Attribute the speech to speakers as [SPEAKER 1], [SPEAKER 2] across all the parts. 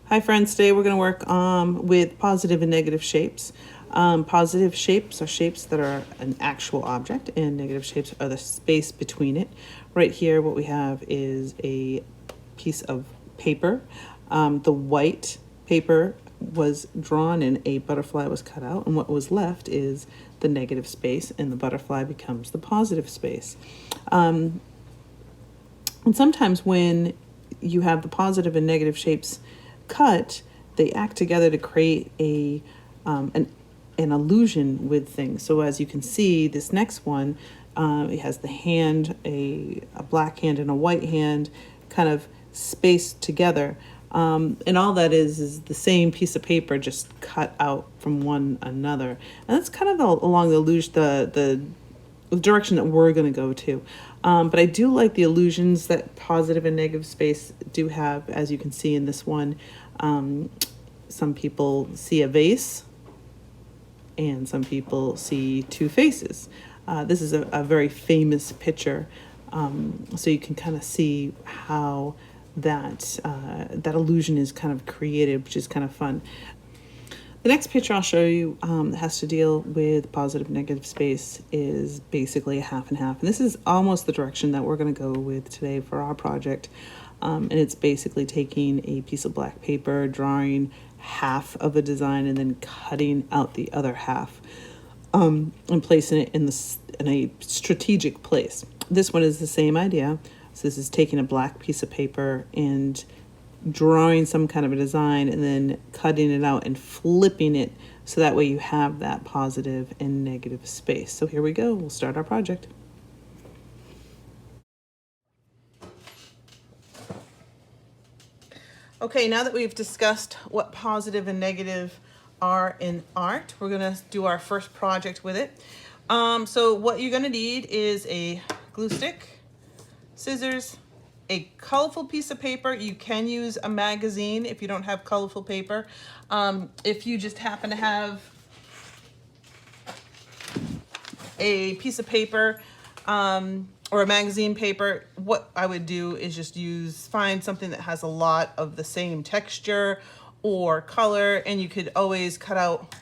[SPEAKER 1] Hi friends, today we're going to work with positive and negative shapes. Positive shapes are shapes that are an actual object, and negative shapes are the space between it. Right here what we have is a piece of paper. The white paper was drawn and a butterfly was cut out, and what was left is the negative space, and the butterfly becomes the positive space. And sometimes when you have the positive and negative shapes cut, they act together to create an illusion with things. So as you can see, this next one, it has the hand, a black hand and a white hand, kind of spaced together. And all that is the same piece of paper just cut out from one another. And that's kind of along the direction that we're going to go to. But I do like the illusions that positive and negative space do have, as you can see in this one. Some people see a vase and some people see two faces. This is a very famous picture, so you can kind of see how that illusion is kind of created, which is kind of fun. The next picture I'll show you that has to deal with positive negative space is basically a half and half. And this is almost the direction that we're going to go with today for our project. And it's basically taking a piece of black paper, drawing half of a design, and then cutting out the other half and placing it in a strategic place. This one is the same idea. So this is taking a black piece of paper and drawing some kind of a design and then cutting it out and flipping it so that way you have that positive and negative space. So here we go, we'll start our project. Okay, now that we've discussed what positive and negative are in art, we're gonna do our first project with it. So what you're gonna need is a glue stick, scissors, a colorful piece of paper. You can use a magazine if you don't have colorful paper. If you just happen to have a piece of paper or a magazine paper, what I would do is just find something that has a lot of the same texture or color, and you could always cut out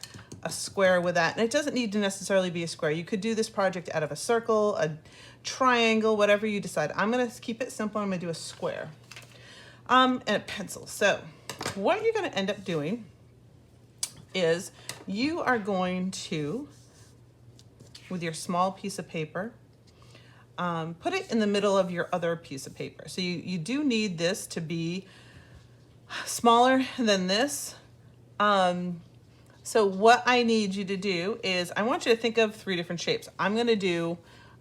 [SPEAKER 1] a square with that. And it doesn't need to necessarily be a square. You could do this project out of a circle, a triangle, whatever you decide. I'm gonna keep it simple. I'm gonna do a square and a pencil. So what you're gonna end up doing is you are going to, with your small piece of paper, put it in the middle of your other piece of paper. So you do need this to be smaller than this. So what I need you to do is I want you to think of 3 different shapes. I'm gonna do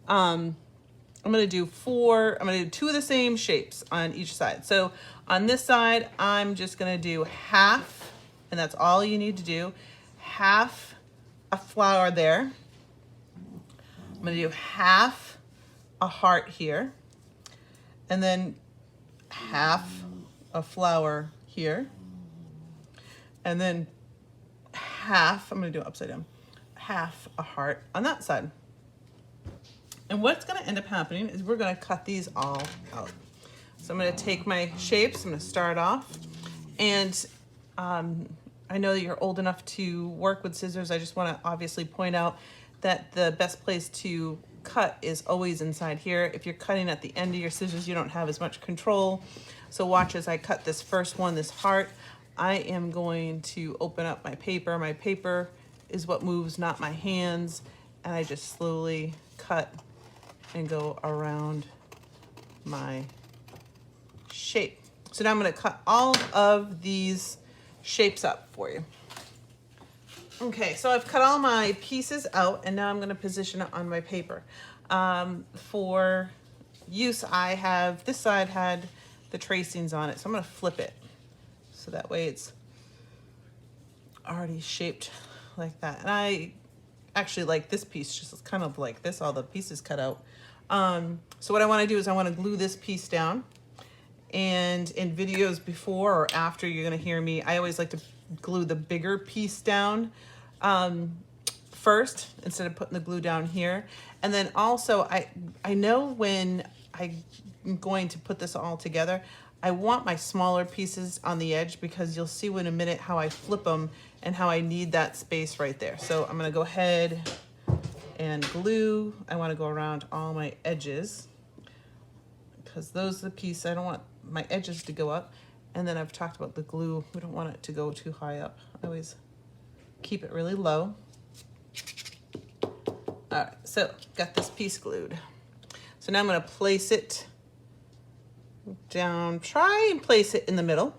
[SPEAKER 1] two of the same shapes on each side. So on this side, I'm just gonna do half, and that's all you need to do, half a flower there. I'm gonna do half a heart here, and then half a flower here, and then half, I'm gonna do it upside down, half a heart on that side. And what's gonna end up happening is we're gonna cut these all out. So I'm gonna take my shapes, I'm gonna start off, and I know that you're old enough to work with scissors. I just wanna obviously point out that the best place to cut is always inside here. If you're cutting at the end of your scissors, you don't have as much control. So watch as I cut this first one, this heart. I am going to open up my paper. My paper is what moves, not my hands. And I just slowly cut and go around my shape. So now I'm gonna cut all of these shapes up for you. Okay, so I've cut all my pieces out, and now I'm gonna position it on my paper. For use, I have, this side had the tracings on it, so I'm gonna flip it. So that way it's already shaped like that. And I actually like this piece, just kind of like this, all the pieces cut out. So what I wanna do is I wanna glue this piece down. And in videos before or after, you're gonna hear me, I always like to glue the bigger piece down first instead of putting the glue down here. And then also I know when I going to put this all together, I want my smaller pieces on the edge because you'll see in a minute how I flip them and how I need that space right there. So I'm gonna go ahead and glue. I wanna go around all my edges because those are the pieces, I don't want my edges to go up. And then I've talked about the glue. We don't want it to go too high up. I always keep it really low. All right, so got this piece glued. So now I'm gonna place it down, try and place it in the middle.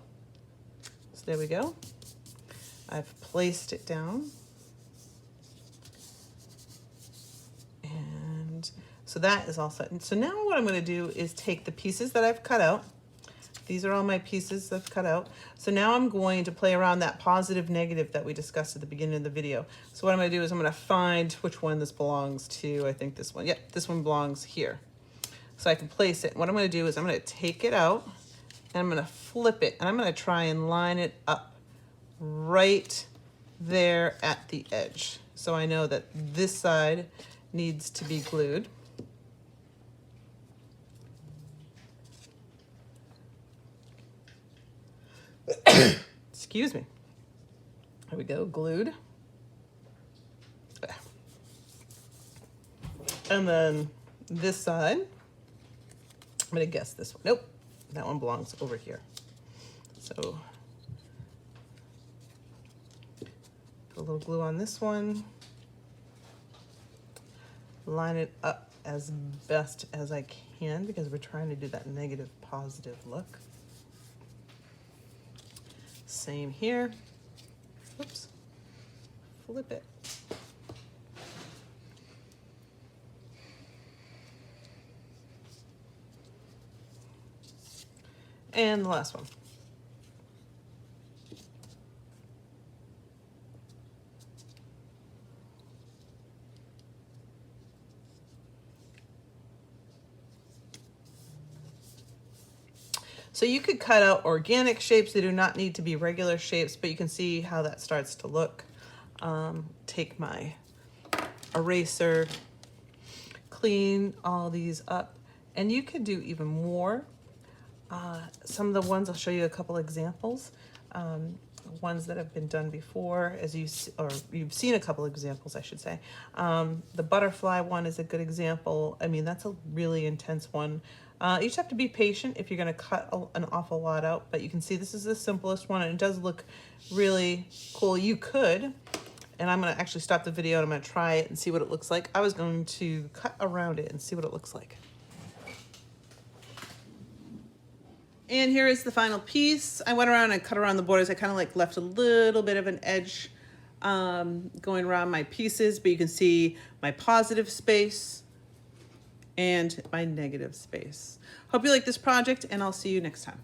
[SPEAKER 1] So there we go. I've placed it down. And so that is all set. And so now what I'm gonna do is take the pieces that I've cut out. These are all my pieces I've cut out. So now I'm going to play around that positive, negative that we discussed at the beginning of the video. So what I'm gonna do is I'm gonna find which one this belongs to. I think this one, yep, this one belongs here. So I can place it. What I'm gonna do is I'm gonna take it out and I'm gonna flip it and I'm gonna try and line it up right there at the edge. So I know that this side needs to be glued. Excuse me. There we go, glued. And then this side, I'm gonna guess this one. Nope, that one belongs over here. So put a little glue on this one. Line it up as best as I can because we're trying to do that negative positive look. Same here. Oops. Flip it. And the last one. So you could cut out organic shapes. They do not need to be regular shapes, but you can see how that starts to look. Take my eraser, clean all these up, and you could do even more. Some of the ones, I'll show you a couple examples. Ones that have been done before, you've seen a couple examples, I should say. The butterfly one is a good example. I mean, that's a really intense one. You just have to be patient if you're gonna cut an awful lot out, but you can see this is the simplest one and it does look really cool. You could, and I'm gonna actually stop the video and I'm gonna try it and see what it looks like. I was going to cut around it and see what it looks like. And here is the final piece. I went around and cut around the borders. I kind of like left a little bit of an edge going around my pieces, but you can see my positive space and my negative space. Hope you like this project and I'll see you next time.